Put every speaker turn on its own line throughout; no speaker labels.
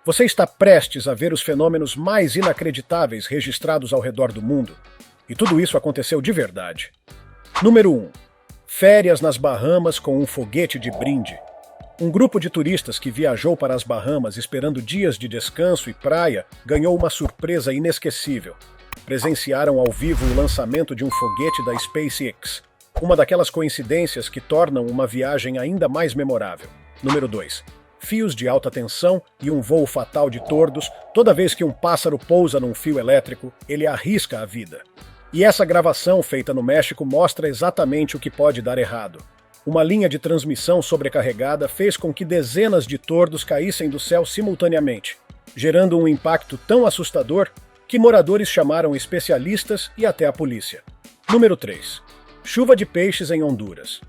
Você está prestes a ver os fenômenos mais inacreditáveis registrados ao redor do mundo. E tudo isso aconteceu de verdade. Número 1. Férias nas Bahamas com um foguete de brinde. Um grupo de turistas que viajou para as Bahamas esperando dias de descanso e praia ganhou uma surpresa inesquecível. Presenciaram ao vivo o lançamento de um foguete da SpaceX. Uma daquelas coincidências que tornam uma viagem ainda mais memorável. Número 2. Fios de alta tensão e um voo fatal de tordos. Toda vez que um pássaro pousa num fio elétrico, ele arrisca a vida. E essa gravação feita no México mostra exatamente o que pode dar errado. Uma linha de transmissão sobrecarregada fez com que dezenas de tordos caíssem do céu simultaneamente, gerando um impacto tão assustador que moradores chamaram especialistas e até a polícia. Número 3. Chuva de peixes em Honduras.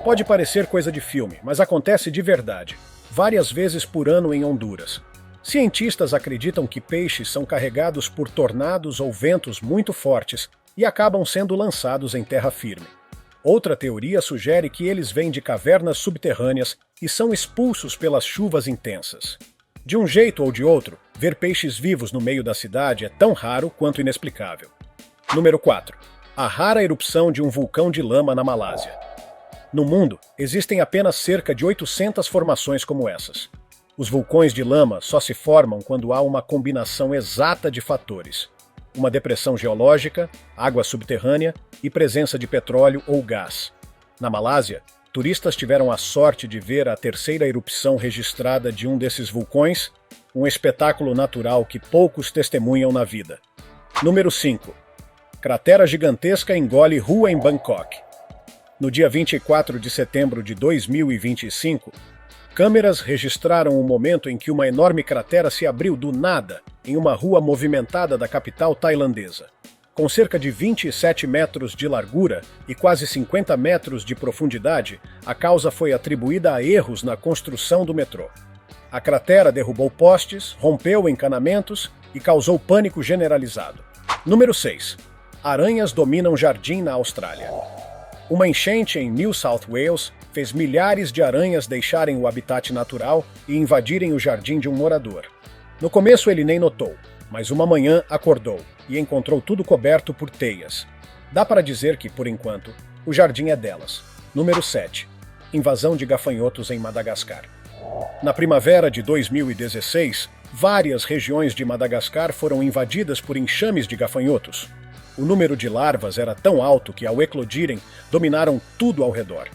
Pode parecer coisa de filme, mas acontece de verdade, várias vezes por ano em Honduras. Cientistas acreditam que peixes são carregados por tornados ou ventos muito fortes e acabam sendo lançados em terra firme. Outra teoria sugere que eles vêm de cavernas subterrâneas e são expulsos pelas chuvas intensas. De um jeito ou de outro, ver peixes vivos no meio da cidade é tão raro quanto inexplicável. Número 4. A rara erupção de um vulcão de lama na Malásia. No mundo, existem apenas cerca de 800 formações como essas. Os vulcões de lama só se formam quando há uma combinação exata de fatores. Uma depressão geológica, água subterrânea e presença de petróleo ou gás. Na Malásia, turistas tiveram a sorte de ver a terceira erupção registrada de um desses vulcões, um espetáculo natural que poucos testemunham na vida. Número 5. Cratera gigantesca engole rua em Bangkok. No dia 24 de setembro de 2025, câmeras registraram o momento em que uma enorme cratera se abriu do nada em uma rua movimentada da capital tailandesa. Com cerca de 27 metros de largura e quase 50 metros de profundidade, a causa foi atribuída a erros na construção do metrô. A cratera derrubou postes, rompeu encanamentos e causou pânico generalizado. Número 6. Aranhas dominam jardim na Austrália. Uma enchente em New South Wales fez milhares de aranhas deixarem o habitat natural e invadirem o jardim de um morador. No começo ele nem notou, mas uma manhã acordou e encontrou tudo coberto por teias. Dá para dizer que, por enquanto, o jardim é delas. Número 7. Invasão de gafanhotos em Madagascar. Na primavera de 2016, várias regiões de Madagascar foram invadidas por enxames de gafanhotos. O número de larvas era tão alto que, ao eclodirem, dominaram tudo ao redor.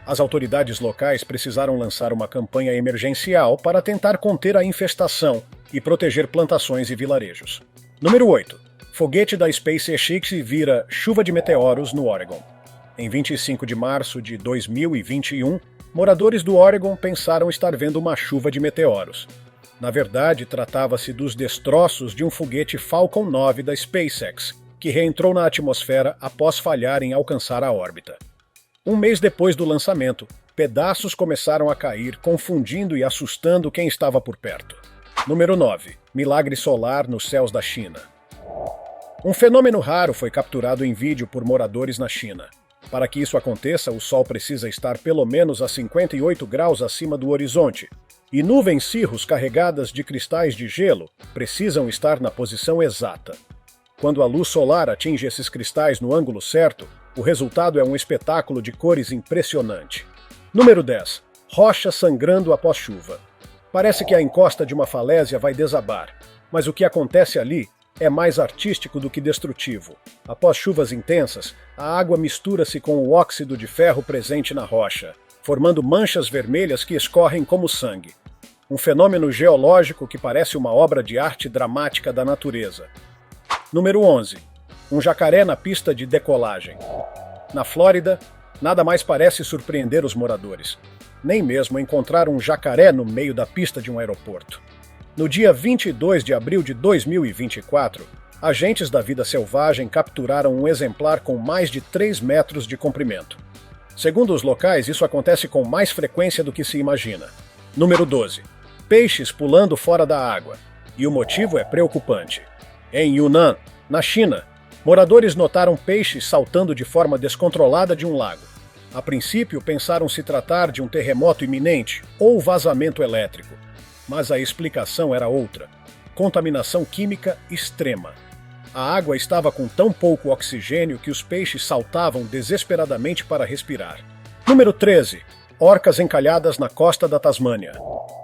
As autoridades locais precisaram lançar uma campanha emergencial para tentar conter a infestação e proteger plantações e vilarejos. Número 8. Foguete da SpaceX vira chuva de meteoros no Oregon. Em 25 de março de 2021, moradores do Oregon pensaram estar vendo uma chuva de meteoros. Na verdade, tratava-se dos destroços de um foguete Falcon 9 da SpaceX, que reentrou na atmosfera após falhar em alcançar a órbita. Um mês depois do lançamento, pedaços começaram a cair, confundindo e assustando quem estava por perto. Número 9. Milagre solar nos céus da China. Um fenômeno raro foi capturado em vídeo por moradores na China. Para que isso aconteça, o Sol precisa estar pelo menos a 58 graus acima do horizonte, e nuvens cirros carregadas de cristais de gelo precisam estar na posição exata. Quando a luz solar atinge esses cristais no ângulo certo, o resultado é um espetáculo de cores impressionante. Número 10. Rocha sangrando após chuva. Parece que a encosta de uma falésia vai desabar, mas o que acontece ali é mais artístico do que destrutivo. Após chuvas intensas, a água mistura-se com o óxido de ferro presente na rocha, formando manchas vermelhas que escorrem como sangue. Um fenômeno geológico que parece uma obra de arte dramática da natureza. Número 11. Um jacaré na pista de decolagem. Na Flórida, nada mais parece surpreender os moradores. Nem mesmo encontrar um jacaré no meio da pista de um aeroporto. No dia 22 de abril de 2024, agentes da vida selvagem capturaram um exemplar com mais de 3 metros de comprimento. Segundo os locais, isso acontece com mais frequência do que se imagina. Número 12. Peixes pulando fora da água. E o motivo é preocupante. Em Yunnan, na China, moradores notaram peixes saltando de forma descontrolada de um lago. A princípio, pensaram se tratar de um terremoto iminente ou vazamento elétrico. Mas a explicação era outra: contaminação química extrema. A água estava com tão pouco oxigênio que os peixes saltavam desesperadamente para respirar. Número 13. Orcas encalhadas na costa da Tasmânia.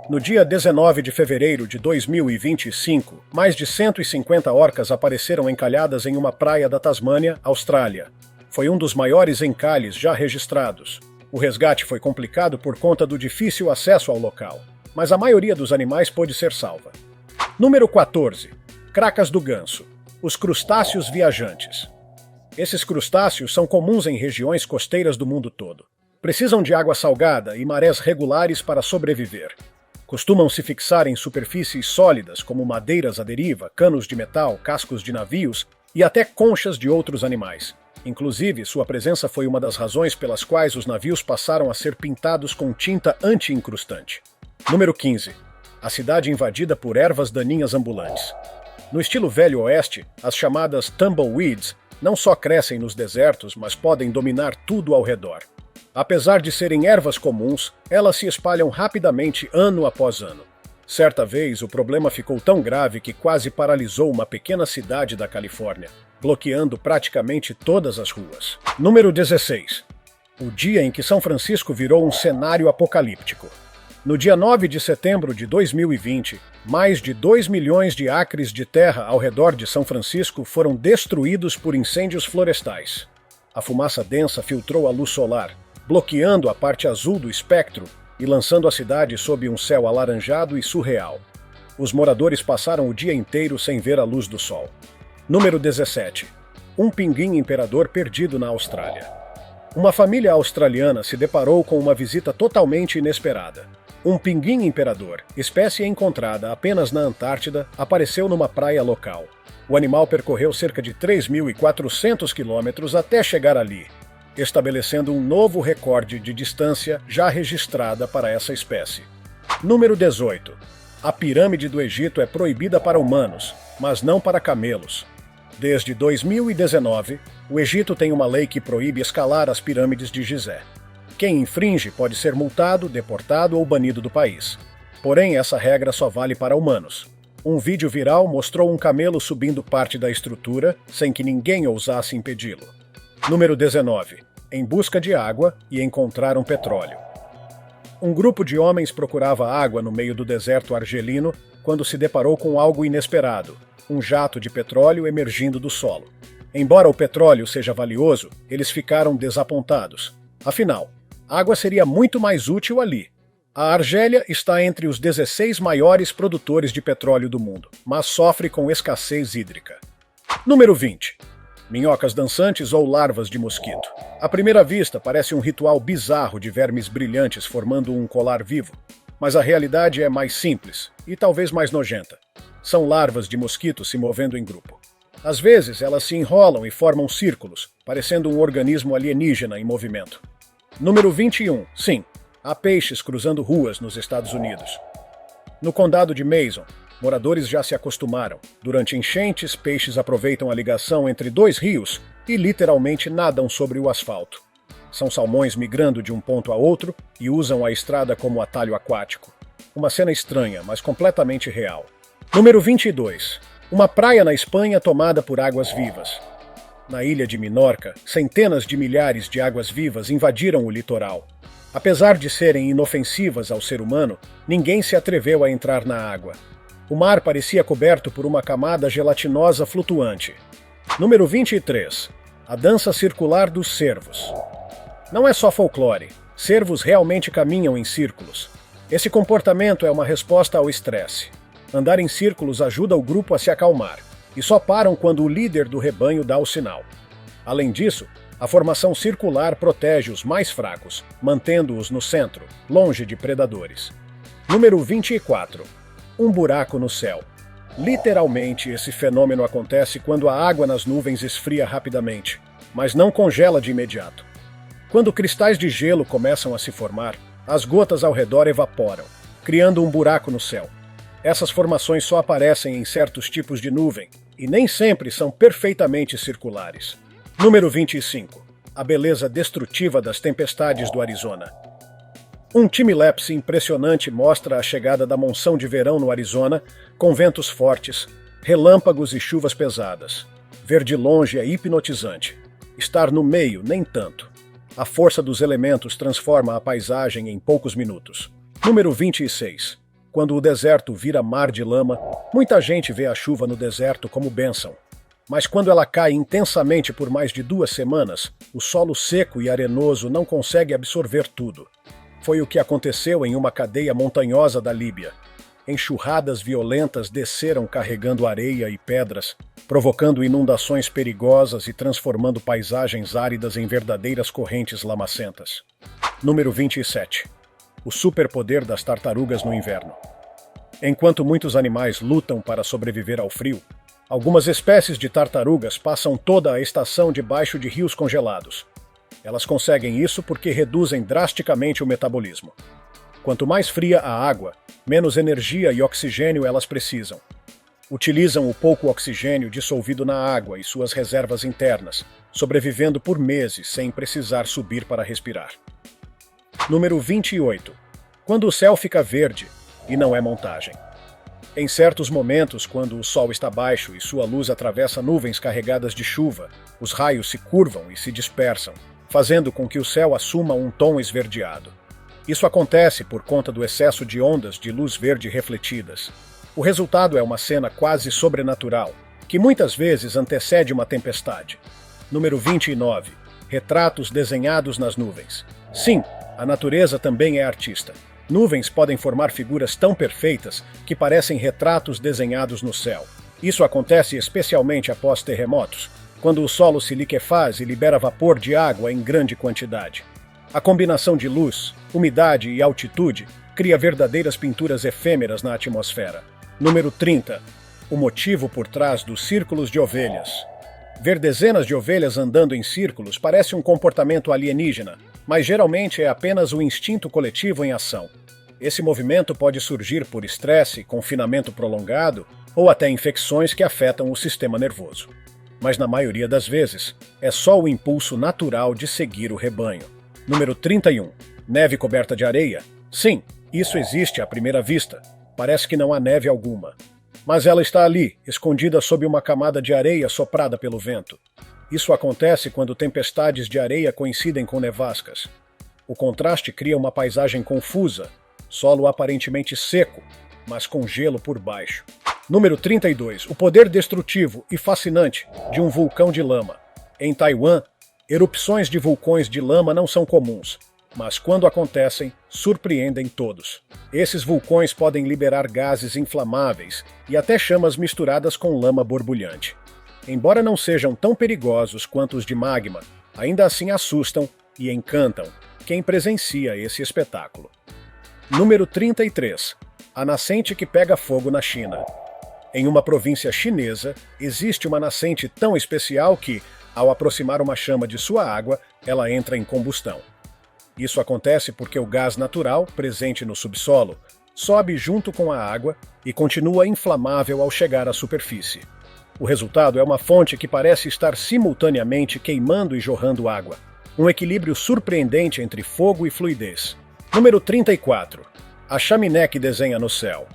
No dia 19 de fevereiro de 2025, mais de 150 orcas apareceram encalhadas em uma praia da Tasmânia, Austrália. Foi um dos maiores encalhes já registrados. O resgate foi complicado por conta do difícil acesso ao local, mas a maioria dos animais pôde ser salva. Número 14. Cracas do ganso. Os crustáceos viajantes. Esses crustáceos são comuns em regiões costeiras do mundo todo. Precisam de água salgada e marés regulares para sobreviver. Costumam se fixar em superfícies sólidas como madeiras à deriva, canos de metal, cascos de navios e até conchas de outros animais. Inclusive, sua presença foi uma das razões pelas quais os navios passaram a ser pintados com tinta anti-incrustante. Número 15. A cidade invadida por ervas daninhas ambulantes. No estilo Velho Oeste, as chamadas tumbleweeds não só crescem nos desertos, mas podem dominar tudo ao redor. Apesar de serem ervas comuns, elas se espalham rapidamente ano após ano. Certa vez, o problema ficou tão grave que quase paralisou uma pequena cidade da Califórnia, bloqueando praticamente todas as ruas. Número 16. O dia em que São Francisco virou um cenário apocalíptico. No dia 9 de setembro de 2020, mais de 2 milhões de acres de terra ao redor de São Francisco foram destruídos por incêndios florestais. A fumaça densa filtrou a luz solar, bloqueando a parte azul do espectro e lançando a cidade sob um céu alaranjado e surreal. Os moradores passaram o dia inteiro sem ver a luz do sol. Número 17. Um pinguim imperador perdido na Austrália. Uma família australiana se deparou com uma visita totalmente inesperada. Um pinguim imperador, espécie encontrada apenas na Antártida, apareceu numa praia local. O animal percorreu cerca de 3.400 quilômetros até chegar ali, estabelecendo um novo recorde de distância já registrada para essa espécie. Número 18. A pirâmide do Egito é proibida para humanos, mas não para camelos. Desde 2019, o Egito tem uma lei que proíbe escalar as pirâmides de Gizé. Quem infringe pode ser multado, deportado ou banido do país. Porém, essa regra só vale para humanos. Um vídeo viral mostrou um camelo subindo parte da estrutura sem que ninguém ousasse impedi-lo. Número 19. Em busca de água e encontraram petróleo. Um grupo de homens procurava água no meio do deserto argelino quando se deparou com algo inesperado: um jato de petróleo emergindo do solo. Embora o petróleo seja valioso, eles ficaram desapontados. Afinal, água seria muito mais útil ali. A Argélia está entre os 16 maiores produtores de petróleo do mundo, mas sofre com escassez hídrica. Número 20. Minhocas dançantes ou larvas de mosquito. À primeira vista, parece um ritual bizarro de vermes brilhantes formando um colar vivo, mas a realidade é mais simples e talvez mais nojenta. São larvas de mosquito se movendo em grupo. Às vezes, elas se enrolam e formam círculos, parecendo um organismo alienígena em movimento. Número 21. Sim, há peixes cruzando ruas nos Estados Unidos. No condado de Mason, moradores já se acostumaram. Durante enchentes, peixes aproveitam a ligação entre dois rios e literalmente nadam sobre o asfalto. São salmões migrando de um ponto a outro e usam a estrada como atalho aquático. Uma cena estranha, mas completamente real. Número 22. Uma praia na Espanha tomada por águas vivas. Na ilha de Minorca, centenas de milhares de águas-vivas invadiram o litoral. Apesar de serem inofensivas ao ser humano, ninguém se atreveu a entrar na água. O mar parecia coberto por uma camada gelatinosa flutuante. Número 23. A dança circular dos cervos. Não é só folclore. Cervos realmente caminham em círculos. Esse comportamento é uma resposta ao estresse. Andar em círculos ajuda o grupo a se acalmar, e só param quando o líder do rebanho dá o sinal. Além disso, a formação circular protege os mais fracos, mantendo-os no centro, longe de predadores. Número 24. Um buraco no céu. Literalmente, esse fenômeno acontece quando a água nas nuvens esfria rapidamente, mas não congela de imediato. Quando cristais de gelo começam a se formar, as gotas ao redor evaporam, criando um buraco no céu. Essas formações só aparecem em certos tipos de nuvem, e nem sempre são perfeitamente circulares. Número 25. A beleza destrutiva das tempestades do Arizona. Um time-lapse impressionante mostra a chegada da monção de verão no Arizona, com ventos fortes, relâmpagos e chuvas pesadas. Ver de longe é hipnotizante. Estar no meio, nem tanto. A força dos elementos transforma a paisagem em poucos minutos. Número 26. Quando o deserto vira mar de lama, muita gente vê a chuva no deserto como bênção. Mas quando ela cai intensamente por mais de 2 semanas, o solo seco e arenoso não consegue absorver tudo. Foi o que aconteceu em uma cadeia montanhosa da Líbia. Enxurradas violentas desceram carregando areia e pedras, provocando inundações perigosas e transformando paisagens áridas em verdadeiras correntes lamacentas. Número 27. O superpoder das tartarugas no inverno. Enquanto muitos animais lutam para sobreviver ao frio, algumas espécies de tartarugas passam toda a estação debaixo de rios congelados. Elas conseguem isso porque reduzem drasticamente o metabolismo. Quanto mais fria a água, menos energia e oxigênio elas precisam. Utilizam o pouco oxigênio dissolvido na água e suas reservas internas, sobrevivendo por meses sem precisar subir para respirar. Número 28. Quando o céu fica verde, e não é montagem. Em certos momentos, quando o sol está baixo e sua luz atravessa nuvens carregadas de chuva, os raios se curvam e se dispersam, fazendo com que o céu assuma um tom esverdeado. Isso acontece por conta do excesso de ondas de luz verde refletidas. O resultado é uma cena quase sobrenatural, que muitas vezes antecede uma tempestade. Número 29. Retratos desenhados nas nuvens. Sim, a natureza também é artista. Nuvens podem formar figuras tão perfeitas que parecem retratos desenhados no céu. Isso acontece especialmente após terremotos, quando o solo se liquefaz e libera vapor de água em grande quantidade. A combinação de luz, umidade e altitude cria verdadeiras pinturas efêmeras na atmosfera. Número 30. O motivo por trás dos círculos de ovelhas. Ver dezenas de ovelhas andando em círculos parece um comportamento alienígena, mas geralmente é apenas o instinto coletivo em ação. Esse movimento pode surgir por estresse, confinamento prolongado ou até infecções que afetam o sistema nervoso. Mas na maioria das vezes, é só o impulso natural de seguir o rebanho. Número 31. Neve coberta de areia? Sim, isso existe à primeira vista. Parece que não há neve alguma. Mas ela está ali, escondida sob uma camada de areia soprada pelo vento. Isso acontece quando tempestades de areia coincidem com nevascas. O contraste cria uma paisagem confusa, solo aparentemente seco, mas com gelo por baixo. Número 32. O poder destrutivo e fascinante de um vulcão de lama. Em Taiwan, erupções de vulcões de lama não são comuns, mas quando acontecem, surpreendem todos. Esses vulcões podem liberar gases inflamáveis e até chamas misturadas com lama borbulhante. Embora não sejam tão perigosos quanto os de magma, ainda assim assustam e encantam quem presencia esse espetáculo. Número 33. A nascente que pega fogo na China. Em uma província chinesa, existe uma nascente tão especial que, ao aproximar uma chama de sua água, ela entra em combustão. Isso acontece porque o gás natural, presente no subsolo, sobe junto com a água e continua inflamável ao chegar à superfície. O resultado é uma fonte que parece estar simultaneamente queimando e jorrando água. Um equilíbrio surpreendente entre fogo e fluidez. Número 34. A chaminé que desenha no céu.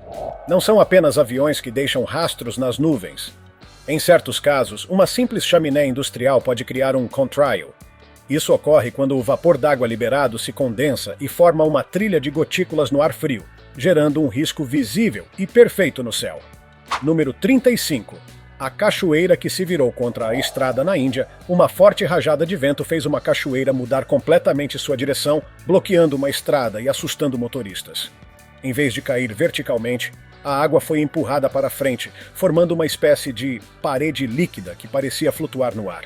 Não são apenas aviões que deixam rastros nas nuvens. Em certos casos, uma simples chaminé industrial pode criar um contrail. Isso ocorre quando o vapor d'água liberado se condensa e forma uma trilha de gotículas no ar frio, gerando um risco visível e perfeito no céu. Número 35. A cachoeira que se virou contra a estrada na Índia, uma forte rajada de vento fez uma cachoeira mudar completamente sua direção, bloqueando uma estrada e assustando motoristas. Em vez de cair verticalmente, a água foi empurrada para frente, formando uma espécie de parede líquida que parecia flutuar no ar.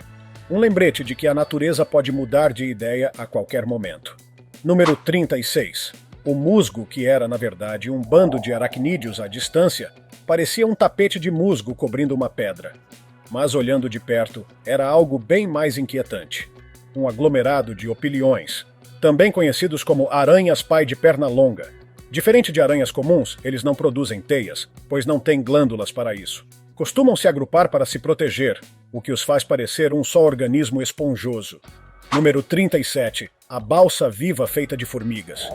Um lembrete de que a natureza pode mudar de ideia a qualquer momento. Número 36. O musgo, que era, na verdade, um bando de aracnídeos à distância, parecia um tapete de musgo cobrindo uma pedra. Mas olhando de perto, era algo bem mais inquietante. Um aglomerado de opiliões, também conhecidos como aranhas pai de perna longa. Diferente de aranhas comuns, eles não produzem teias, pois não têm glândulas para isso. Costumam se agrupar para se proteger, o que os faz parecer um só organismo esponjoso. Número 37. A balsa viva feita de formigas.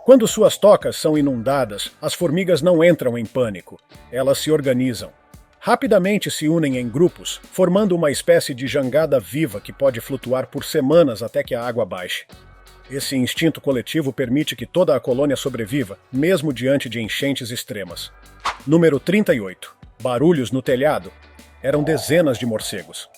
Quando suas tocas são inundadas, as formigas não entram em pânico. Elas se organizam. Rapidamente se unem em grupos, formando uma espécie de jangada viva que pode flutuar por semanas até que a água baixe. Esse instinto coletivo permite que toda a colônia sobreviva, mesmo diante de enchentes extremas. Número 38. Barulhos no telhado. Eram dezenas de morcegos.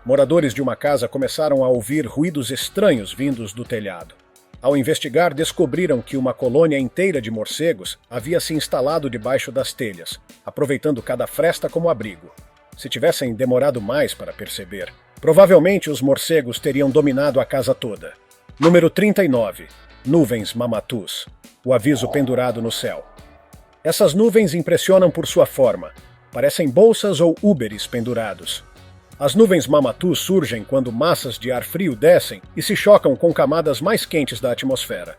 Moradores de uma casa começaram a ouvir ruídos estranhos vindos do telhado. Ao investigar, descobriram que uma colônia inteira de morcegos havia se instalado debaixo das telhas, aproveitando cada fresta como abrigo. Se tivessem demorado mais para perceber, provavelmente os morcegos teriam dominado a casa toda. Número 39. Nuvens mamatus. O aviso pendurado no céu. Essas nuvens impressionam por sua forma. Parecem bolsas ou úberes pendurados. As nuvens mamatus surgem quando massas de ar frio descem e se chocam com camadas mais quentes da atmosfera.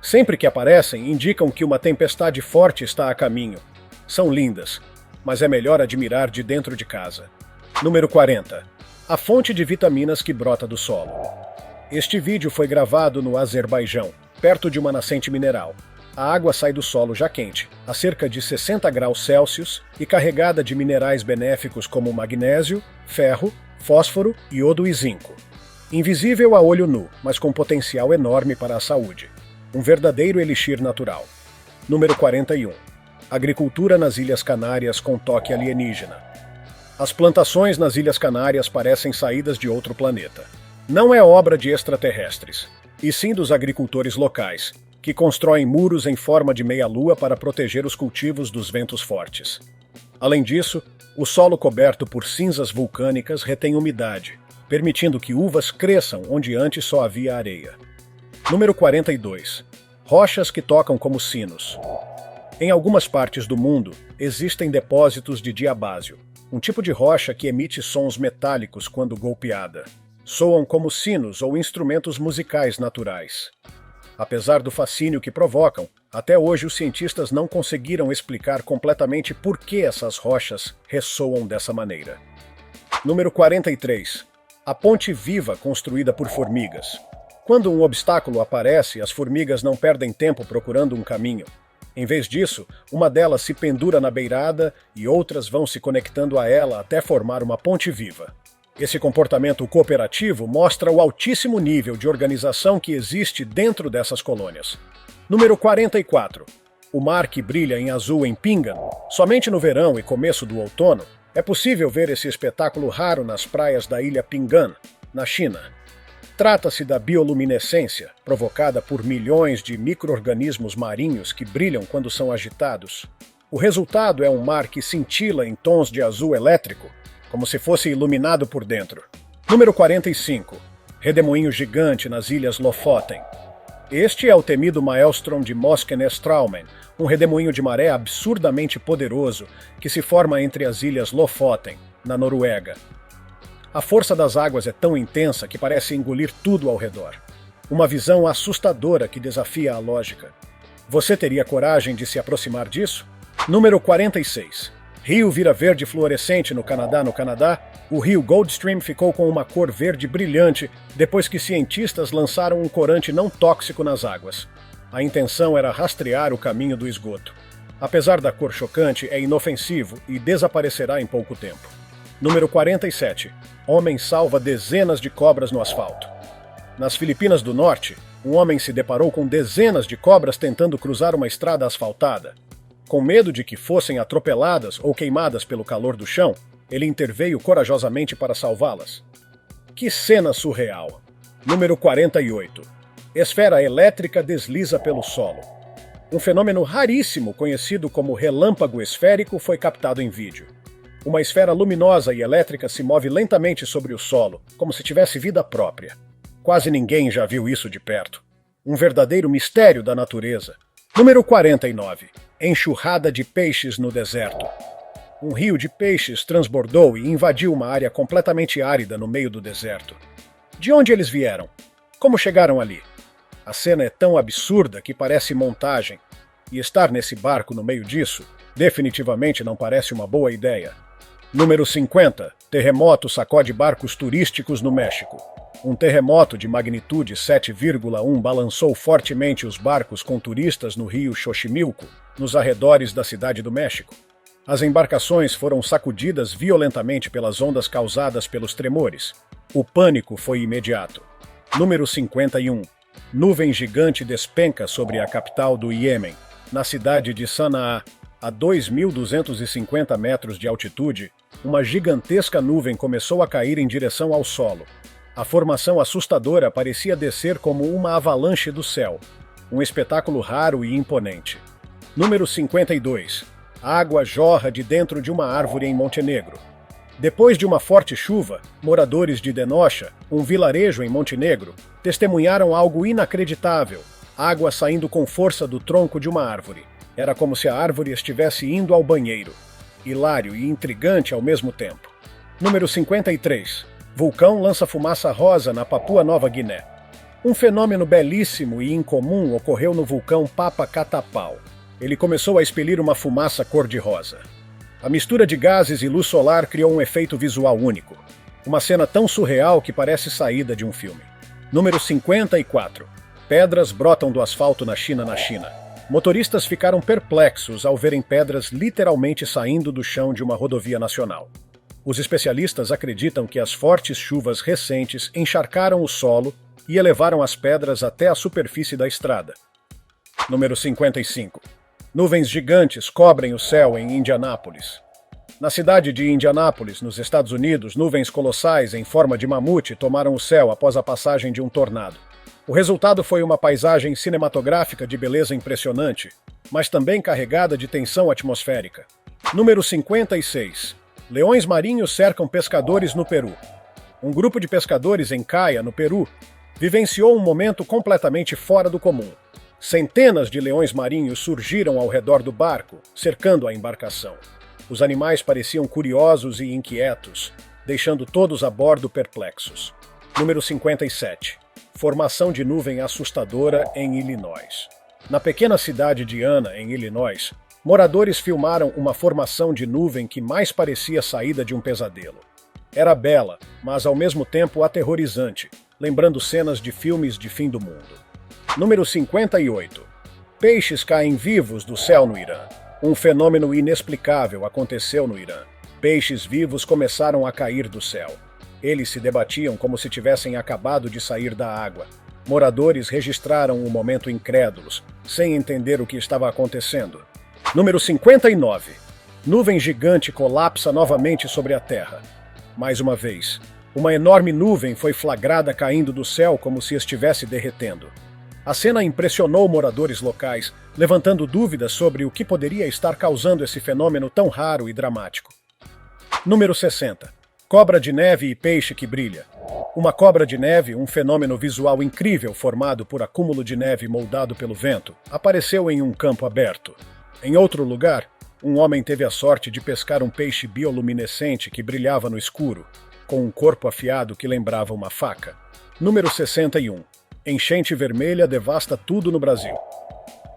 Sempre que aparecem, indicam que uma tempestade forte está a caminho. São lindas, mas é melhor admirar de dentro de casa. Número 40. A fonte de vitaminas que brota do solo. Este vídeo foi gravado no Azerbaijão, perto de uma nascente mineral. A água sai do solo já quente, a cerca de 60 graus Celsius, e carregada de minerais benéficos como magnésio, ferro, fósforo, iodo e zinco. Invisível a olho nu, mas com potencial enorme para a saúde. Um verdadeiro elixir natural. Número 41. Agricultura nas Ilhas Canárias com toque alienígena. As plantações nas Ilhas Canárias parecem saídas de outro planeta. Não é obra de extraterrestres, e sim dos agricultores locais, que constroem muros em forma de meia-lua para proteger os cultivos dos ventos fortes. Além disso, o solo coberto por cinzas vulcânicas retém umidade, permitindo que uvas cresçam onde antes só havia areia. Número 42. Rochas que tocam como sinos. Em algumas partes do mundo, existem depósitos de diabásio, um tipo de rocha que emite sons metálicos quando golpeada. Soam como sinos ou instrumentos musicais naturais. Apesar do fascínio que provocam, até hoje os cientistas não conseguiram explicar completamente por que essas rochas ressoam dessa maneira. Número 43. A ponte viva construída por formigas. Quando um obstáculo aparece, as formigas não perdem tempo procurando um caminho. Em vez disso, uma delas se pendura na beirada e outras vão se conectando a ela até formar uma ponte viva. Esse comportamento cooperativo mostra o altíssimo nível de organização que existe dentro dessas colônias. Número 44. O mar que brilha em azul em Pingan. Somente no verão e começo do outono é possível ver esse espetáculo raro nas praias da ilha Pingan, na China. Trata-se da bioluminescência, provocada por milhões de micro-organismos marinhos que brilham quando são agitados. O resultado é um mar que cintila em tons de azul elétrico, como se fosse iluminado por dentro. Número 45. Redemoinho gigante nas Ilhas Lofoten. Este é o temido Maelstrom de Moskenestraumen, um redemoinho de maré absurdamente poderoso que se forma entre as Ilhas Lofoten, na Noruega. A força das águas é tão intensa que parece engolir tudo ao redor. Uma visão assustadora que desafia a lógica. Você teria coragem de se aproximar disso? Número 46. Rio vira verde fluorescente no Canadá, o rio Goldstream ficou com uma cor verde brilhante depois que cientistas lançaram um corante não tóxico nas águas. A intenção era rastrear o caminho do esgoto. Apesar da cor chocante, é inofensivo e desaparecerá em pouco tempo. Número 47. Homem salva dezenas de cobras no asfalto. Nas Filipinas do Norte, um homem se deparou com dezenas de cobras tentando cruzar uma estrada asfaltada. Com medo de que fossem atropeladas ou queimadas pelo calor do chão, ele interveio corajosamente para salvá-las. Que cena surreal! Número 48. Esfera elétrica desliza pelo solo. Um fenômeno raríssimo conhecido como relâmpago esférico foi captado em vídeo. Uma esfera luminosa e elétrica se move lentamente sobre o solo, como se tivesse vida própria. Quase ninguém já viu isso de perto. Um verdadeiro mistério da natureza. Número 49. Enxurrada de peixes no deserto. Um rio de peixes transbordou e invadiu uma área completamente árida no meio do deserto. De onde eles vieram? Como chegaram ali? A cena é tão absurda que parece montagem, e estar nesse barco no meio disso definitivamente não parece uma boa ideia. Número 50. Terremoto sacode barcos turísticos no México. Um terremoto de magnitude 7,1 balançou fortemente os barcos com turistas no rio Xochimilco, nos arredores da cidade do México. As embarcações foram sacudidas violentamente pelas ondas causadas pelos tremores. O pânico foi imediato. Número 51. Nuvem gigante despenca sobre a capital do Iêmen, na cidade de Sanaa. A 2.250 metros de altitude, uma gigantesca nuvem começou a cair em direção ao solo. A formação assustadora parecia descer como uma avalanche do céu. Um espetáculo raro e imponente. Número 52. Água jorra de dentro de uma árvore em Montenegro. Depois de uma forte chuva, moradores de Denocha, um vilarejo em Montenegro, testemunharam algo inacreditável: água saindo com força do tronco de uma árvore. Era como se a árvore estivesse indo ao banheiro. Hilário e intrigante ao mesmo tempo. Número 53. Vulcão lança fumaça rosa na Papua Nova Guiné. Um fenômeno belíssimo e incomum ocorreu no vulcão Papakatapau. Ele começou a expelir uma fumaça cor-de-rosa. A mistura de gases e luz solar criou um efeito visual único. Uma cena tão surreal que parece saída de um filme. Número 54. Pedras brotam do asfalto na China. Motoristas ficaram perplexos ao verem pedras literalmente saindo do chão de uma rodovia nacional. Os especialistas acreditam que as fortes chuvas recentes encharcaram o solo e elevaram as pedras até a superfície da estrada. Número 55. Nuvens gigantes cobrem o céu em Indianápolis. Na cidade de Indianápolis, nos Estados Unidos, nuvens colossais em forma de mamute tomaram o céu após a passagem de um tornado. O resultado foi uma paisagem cinematográfica de beleza impressionante, mas também carregada de tensão atmosférica. Número 56. Leões marinhos cercam pescadores no Peru. Um grupo de pescadores em Caia, no Peru, vivenciou um momento completamente fora do comum. Centenas de leões marinhos surgiram ao redor do barco, cercando a embarcação. Os animais pareciam curiosos e inquietos, deixando todos a bordo perplexos. Número 57. Formação de nuvem assustadora em Illinois. Na pequena cidade de Anna, em Illinois, moradores filmaram uma formação de nuvem que mais parecia saída de um pesadelo. Era bela, mas ao mesmo tempo aterrorizante, lembrando cenas de filmes de fim do mundo. Número 58. Peixes caem vivos do céu no Irã. Um fenômeno inexplicável aconteceu no Irã. Peixes vivos começaram a cair do céu. Eles se debatiam como se tivessem acabado de sair da água. Moradores registraram um momento incrédulos, sem entender o que estava acontecendo. Número 59. Nuvem gigante colapsa novamente sobre a Terra. Mais uma vez, uma enorme nuvem foi flagrada caindo do céu como se estivesse derretendo. A cena impressionou moradores locais, levantando dúvidas sobre o que poderia estar causando esse fenômeno tão raro e dramático. Número 60. Cobra de neve e peixe que brilha. Uma cobra de neve, um fenômeno visual incrível formado por acúmulo de neve moldado pelo vento, apareceu em um campo aberto. Em outro lugar, um homem teve a sorte de pescar um peixe bioluminescente que brilhava no escuro, com um corpo afiado que lembrava uma faca. Número 61. Enchente vermelha devasta tudo no Brasil.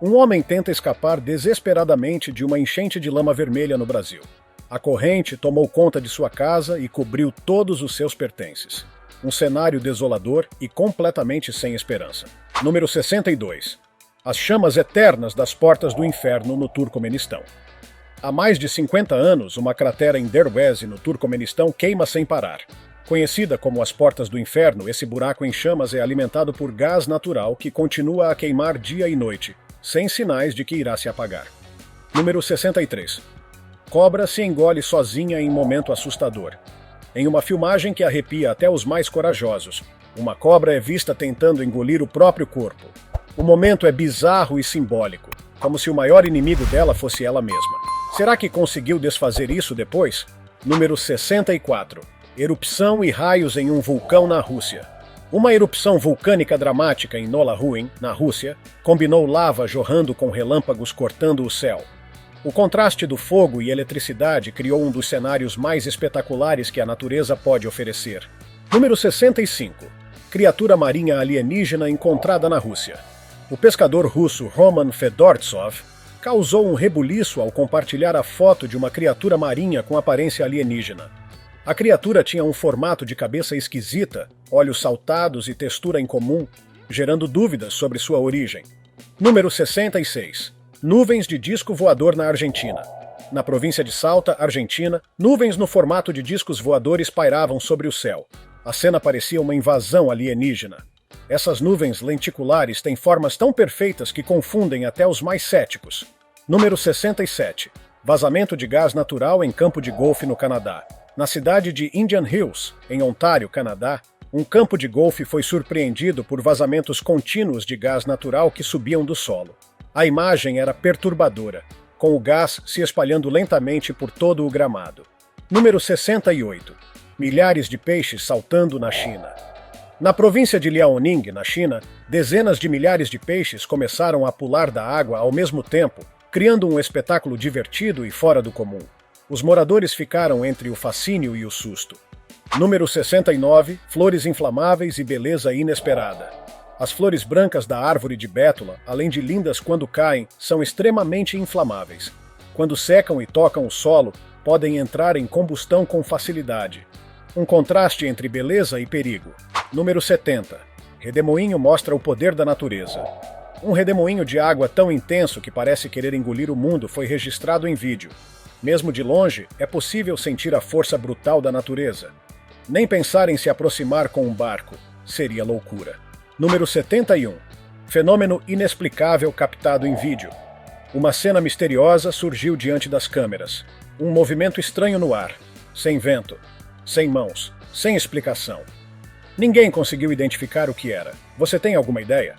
Um homem tenta escapar desesperadamente de uma enchente de lama vermelha no Brasil. A corrente tomou conta de sua casa e cobriu todos os seus pertences. Um cenário desolador e completamente sem esperança. Número 62. As chamas eternas das portas do inferno no Turcomenistão. Há mais de 50 anos, uma cratera em Derweze, no Turcomenistão, queima sem parar. Conhecida como as Portas do Inferno, esse buraco em chamas é alimentado por gás natural que continua a queimar dia e noite, sem sinais de que irá se apagar. Número 63. Cobra se engole sozinha em momento assustador. Em uma filmagem que arrepia até os mais corajosos, uma cobra é vista tentando engolir o próprio corpo. O momento é bizarro e simbólico, como se o maior inimigo dela fosse ela mesma. Será que conseguiu desfazer isso depois? Número 64. Erupção e raios em um vulcão na Rússia. Uma erupção vulcânica dramática em Nolahuin, na Rússia, combinou lava jorrando com relâmpagos cortando o céu. O contraste do fogo e eletricidade criou um dos cenários mais espetaculares que a natureza pode oferecer. Número 65. Criatura marinha alienígena encontrada na Rússia. O pescador russo Roman Fedortsov causou um rebuliço ao compartilhar a foto de uma criatura marinha com aparência alienígena. A criatura tinha um formato de cabeça esquisita, olhos saltados e textura incomum, gerando dúvidas sobre sua origem. Número 66. Nuvens de disco voador na Argentina. Na província de Salta, Argentina, nuvens no formato de discos voadores pairavam sobre o céu. A cena parecia uma invasão alienígena. Essas nuvens lenticulares têm formas tão perfeitas que confundem até os mais céticos. Número 67. Vazamento de gás natural em campo de golfe no Canadá. Na cidade de Indian Hills, em Ontário, Canadá, um campo de golfe foi surpreendido por vazamentos contínuos de gás natural que subiam do solo. A imagem era perturbadora, com o gás se espalhando lentamente por todo o gramado. Número 68. Milhares de peixes saltando na China. Na província de Liaoning, na China, dezenas de milhares de peixes começaram a pular da água ao mesmo tempo, criando um espetáculo divertido e fora do comum. Os moradores ficaram entre o fascínio e o susto. Número 69. Flores inflamáveis e beleza inesperada. As flores brancas da árvore de bétula, além de lindas quando caem, são extremamente inflamáveis. Quando secam e tocam o solo, podem entrar em combustão com facilidade. Um contraste entre beleza e perigo. Número 70. Redemoinho mostra o poder da natureza. Um redemoinho de água tão intenso que parece querer engolir o mundo foi registrado em vídeo. Mesmo de longe, é possível sentir a força brutal da natureza. Nem pensar em se aproximar com um barco seria loucura. Número 71. Fenômeno inexplicável captado em vídeo. Uma cena misteriosa surgiu diante das câmeras. Um movimento estranho no ar, sem vento, sem mãos, sem explicação. Ninguém conseguiu identificar o que era. Você tem alguma ideia?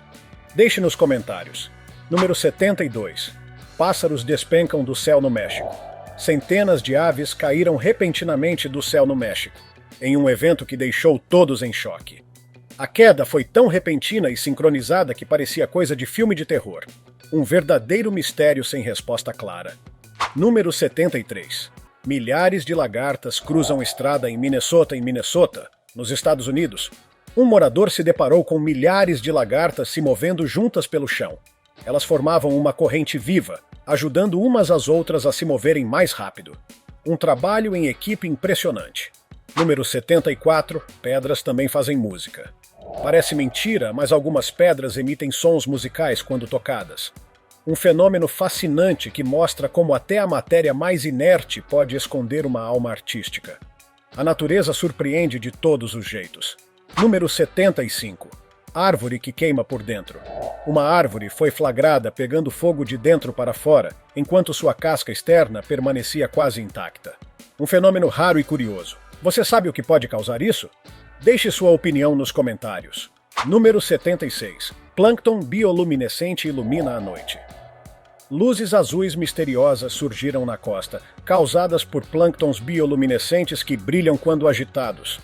Deixe nos comentários. Número 72. Pássaros despencam do céu no México. Centenas de aves caíram repentinamente do céu no México, em um evento que deixou todos em choque. A queda foi tão repentina e sincronizada que parecia coisa de filme de terror. Um verdadeiro mistério sem resposta clara. Número 73. Milhares de lagartas cruzam estrada em Minnesota, nos Estados Unidos. Um morador se deparou com milhares de lagartas se movendo juntas pelo chão. Elas formavam uma corrente viva, ajudando umas às outras a se moverem mais rápido. Um trabalho em equipe impressionante. Número 74. Pedras também fazem música. Parece mentira, mas algumas pedras emitem sons musicais quando tocadas. Um fenômeno fascinante que mostra como até a matéria mais inerte pode esconder uma alma artística. A natureza surpreende de todos os jeitos. Número 75. Árvore que queima por dentro. Uma árvore foi flagrada pegando fogo de dentro para fora, enquanto sua casca externa permanecia quase intacta. Um fenômeno raro e curioso. Você sabe o que pode causar isso? Deixe sua opinião nos comentários. Número 76. Plâncton bioluminescente ilumina a noite. Luzes azuis misteriosas surgiram na costa, causadas por plânctons bioluminescentes que brilham quando agitados.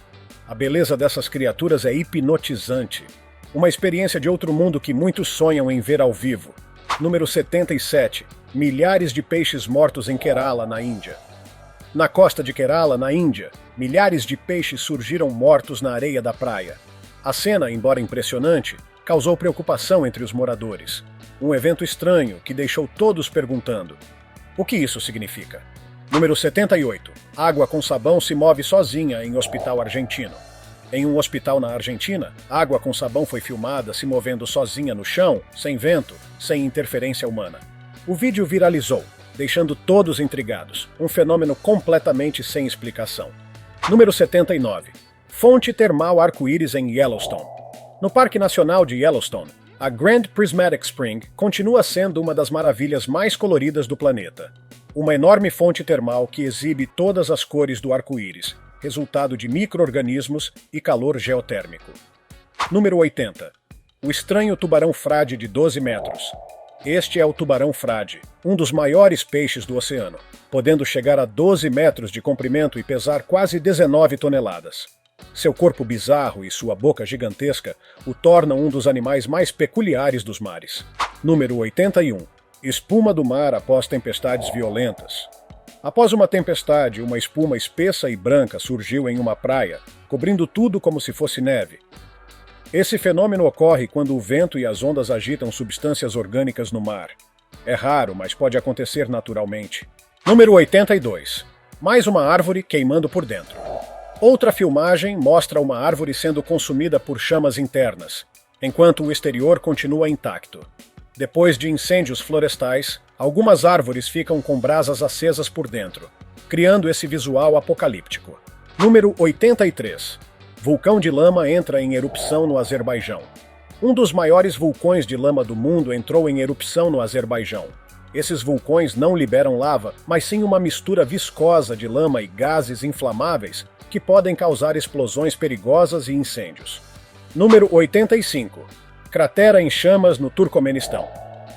A beleza dessas criaturas é hipnotizante. Uma experiência de outro mundo que muitos sonham em ver ao vivo. Número 77. Milhares de peixes mortos em Kerala, na Índia. Na costa de Kerala, na Índia, milhares de peixes surgiram mortos na areia da praia. A cena, embora impressionante, causou preocupação entre os moradores. Um evento estranho que deixou todos perguntando: o que isso significa? Número 78. Água com sabão se move sozinha em hospital argentino. Em um hospital na Argentina, água com sabão foi filmada se movendo sozinha no chão, sem vento, sem interferência humana. O vídeo viralizou, deixando todos intrigados, um fenômeno completamente sem explicação. Número 79. Fonte termal arco-íris em Yellowstone. No Parque Nacional de Yellowstone, a Grand Prismatic Spring continua sendo uma das maravilhas mais coloridas do planeta. Uma enorme fonte termal que exibe todas as cores do arco-íris, resultado de micro-organismos e calor geotérmico. Número 80. O estranho tubarão frade de 12 metros. Este é o tubarão frade, um dos maiores peixes do oceano, podendo chegar a 12 metros de comprimento e pesar quase 19 toneladas. Seu corpo bizarro e sua boca gigantesca o tornam um dos animais mais peculiares dos mares. Número 81. Espuma do mar após tempestades violentas. Após uma tempestade, uma espuma espessa e branca surgiu em uma praia, cobrindo tudo como se fosse neve. Esse fenômeno ocorre quando o vento e as ondas agitam substâncias orgânicas no mar. É raro, mas pode acontecer naturalmente. Número 82. Mais uma árvore queimando por dentro. Outra filmagem mostra uma árvore sendo consumida por chamas internas, enquanto o exterior continua intacto. Depois de incêndios florestais, algumas árvores ficam com brasas acesas por dentro, criando esse visual apocalíptico. Número 83. Vulcão de lama entra em erupção no Azerbaijão. Um dos maiores vulcões de lama do mundo entrou em erupção no Azerbaijão. Esses vulcões não liberam lava, mas sim uma mistura viscosa de lama e gases inflamáveis que podem causar explosões perigosas e incêndios. Número 85. Cratera em chamas no Turcomenistão.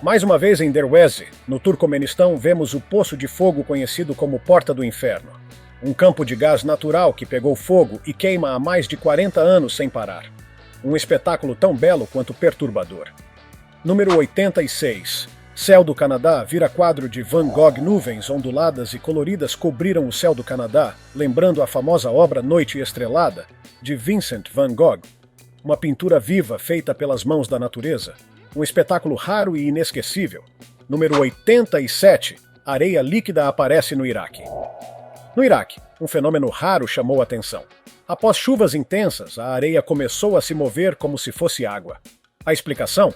Mais uma vez em Derweze, no Turcomenistão, vemos o poço de fogo conhecido como Porta do Inferno. Um campo de gás natural que pegou fogo e queima há mais de 40 anos sem parar. Um espetáculo tão belo quanto perturbador. Número 86. Céu do Canadá vira quadro de Van Gogh. Nuvens onduladas e coloridas cobriram o céu do Canadá, lembrando a famosa obra Noite Estrelada, de Vincent van Gogh. Uma pintura viva feita pelas mãos da natureza. Um espetáculo raro e inesquecível. Número 87. Areia líquida aparece no Iraque. No Iraque, um fenômeno raro chamou a atenção. Após chuvas intensas, a areia começou a se mover como se fosse água. A explicação?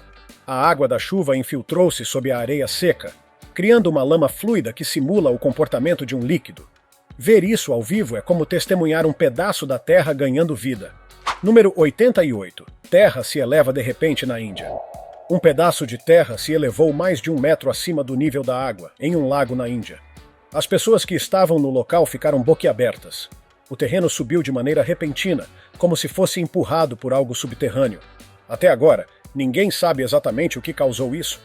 A água da chuva infiltrou-se sob a areia seca, criando uma lama fluida que simula o comportamento de um líquido. Ver isso ao vivo é como testemunhar um pedaço da Terra ganhando vida. Número 88. Terra se eleva de repente na Índia. Um pedaço de terra se elevou mais de 1 metro acima do nível da água, em um lago na Índia. As pessoas que estavam no local ficaram boquiabertas. O terreno subiu de maneira repentina, como se fosse empurrado por algo subterrâneo. Até agora, ninguém sabe exatamente o que causou isso.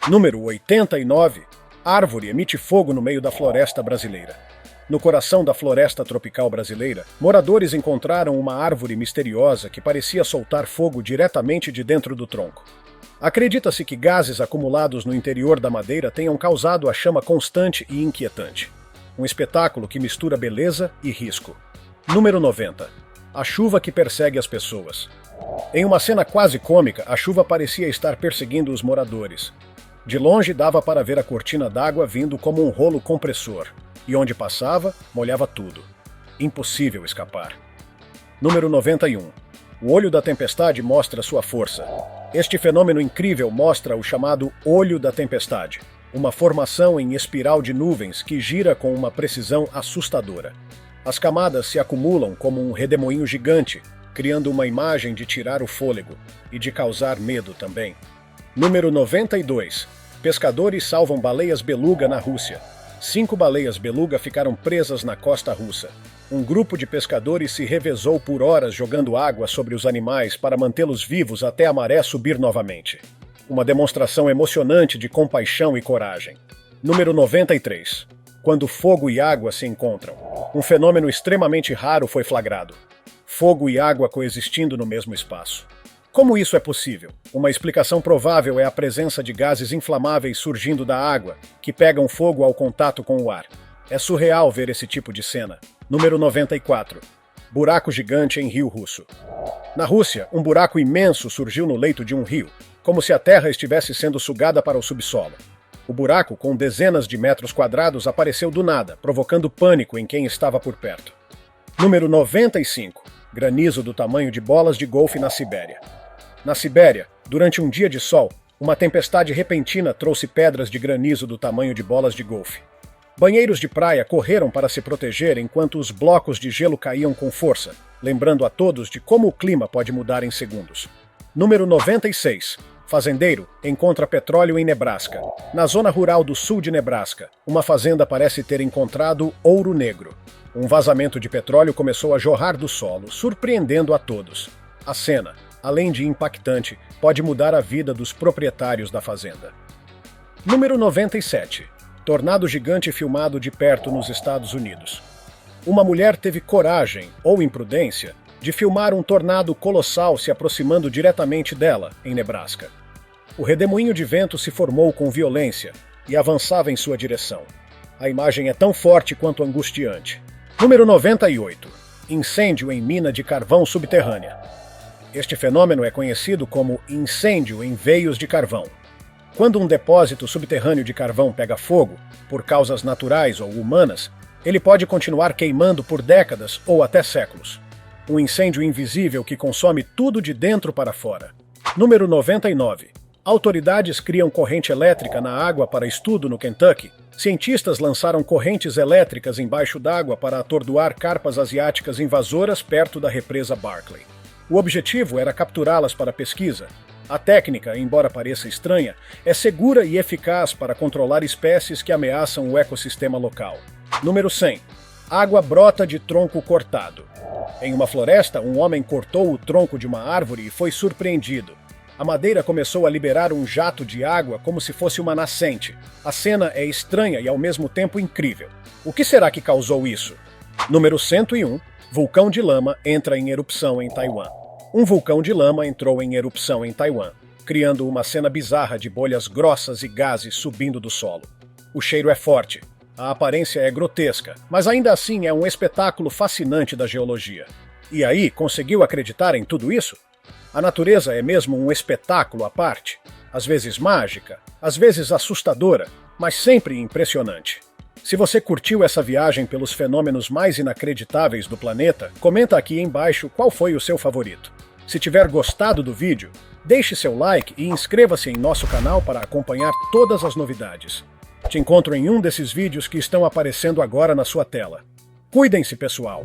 Número 89. Árvore emite fogo no meio da floresta brasileira. No coração da floresta tropical brasileira, moradores encontraram uma árvore misteriosa que parecia soltar fogo diretamente de dentro do tronco. Acredita-se que gases acumulados no interior da madeira tenham causado a chama constante e inquietante. Um espetáculo que mistura beleza e risco. Número 90. A chuva que persegue as pessoas. Em uma cena quase cômica, a chuva parecia estar perseguindo os moradores. De longe dava para ver a cortina d'água vindo como um rolo compressor, e onde passava, molhava tudo. Impossível escapar. Número 91. O olho da tempestade mostra sua força. Este fenômeno incrível mostra o chamado olho da tempestade, uma formação em espiral de nuvens que gira com uma precisão assustadora. As camadas se acumulam como um redemoinho gigante, criando uma imagem de tirar o fôlego e de causar medo também. Número 92. Pescadores salvam baleias beluga na Rússia. 5 baleias beluga ficaram presas na costa russa. Um grupo de pescadores se revezou por horas jogando água sobre os animais para mantê-los vivos até a maré subir novamente. Uma demonstração emocionante de compaixão e coragem. Número 93. Quando fogo e água se encontram. Um fenômeno extremamente raro foi flagrado. Fogo e água coexistindo no mesmo espaço. Como isso é possível? Uma explicação provável é a presença de gases inflamáveis surgindo da água, que pegam fogo ao contato com o ar. É surreal ver esse tipo de cena. Número 94. Buraco gigante em rio russo. Na Rússia, um buraco imenso surgiu no leito de um rio, como se a terra estivesse sendo sugada para o subsolo. O buraco, com dezenas de metros quadrados, apareceu do nada, provocando pânico em quem estava por perto. Número 95. Granizo do tamanho de bolas de golfe na Sibéria. Na Sibéria, durante um dia de sol, uma tempestade repentina trouxe pedras de granizo do tamanho de bolas de golfe. Banheiros de praia correram para se proteger enquanto os blocos de gelo caíam com força, lembrando a todos de como o clima pode mudar em segundos. Número 96. Fazendeiro encontra petróleo em Nebraska. Na zona rural do sul de Nebraska, uma fazenda parece ter encontrado ouro negro. Um vazamento de petróleo começou a jorrar do solo, surpreendendo a todos. A cena, além de impactante, pode mudar a vida dos proprietários da fazenda. Número 97. Tornado gigante filmado de perto nos Estados Unidos. Uma mulher teve coragem, ou imprudência, de filmar um tornado colossal se aproximando diretamente dela, em Nebraska. O redemoinho de vento se formou com violência e avançava em sua direção. A imagem é tão forte quanto angustiante. Número 98. Incêndio em mina de carvão subterrânea. Este fenômeno é conhecido como incêndio em veios de carvão. Quando um depósito subterrâneo de carvão pega fogo, por causas naturais ou humanas, ele pode continuar queimando por décadas ou até séculos. Um incêndio invisível que consome tudo de dentro para fora. Número 99. Autoridades criam corrente elétrica na água para estudo no Kentucky. Cientistas lançaram correntes elétricas embaixo d'água para atordoar carpas asiáticas invasoras perto da represa Barkley. O objetivo era capturá-las para pesquisa. A técnica, embora pareça estranha, é segura e eficaz para controlar espécies que ameaçam o ecossistema local. Número 100. Água brota de tronco cortado. Em uma floresta, um homem cortou o tronco de uma árvore e foi surpreendido. A madeira começou a liberar um jato de água como se fosse uma nascente. A cena é estranha e ao mesmo tempo incrível. O que será que causou isso? Número 101. Vulcão de lama entra em erupção em Taiwan. Um vulcão de lama entrou em erupção em Taiwan, criando uma cena bizarra de bolhas grossas e gases subindo do solo. O cheiro é forte, a aparência é grotesca, mas ainda assim é um espetáculo fascinante da geologia. E aí, conseguiu acreditar em tudo isso? A natureza é mesmo um espetáculo à parte, às vezes mágica, às vezes assustadora, mas sempre impressionante. Se você curtiu essa viagem pelos fenômenos mais inacreditáveis do planeta, comenta aqui embaixo qual foi o seu favorito. Se tiver gostado do vídeo, deixe seu like e inscreva-se em nosso canal para acompanhar todas as novidades. Te encontro em um desses vídeos que estão aparecendo agora na sua tela. Cuidem-se, pessoal!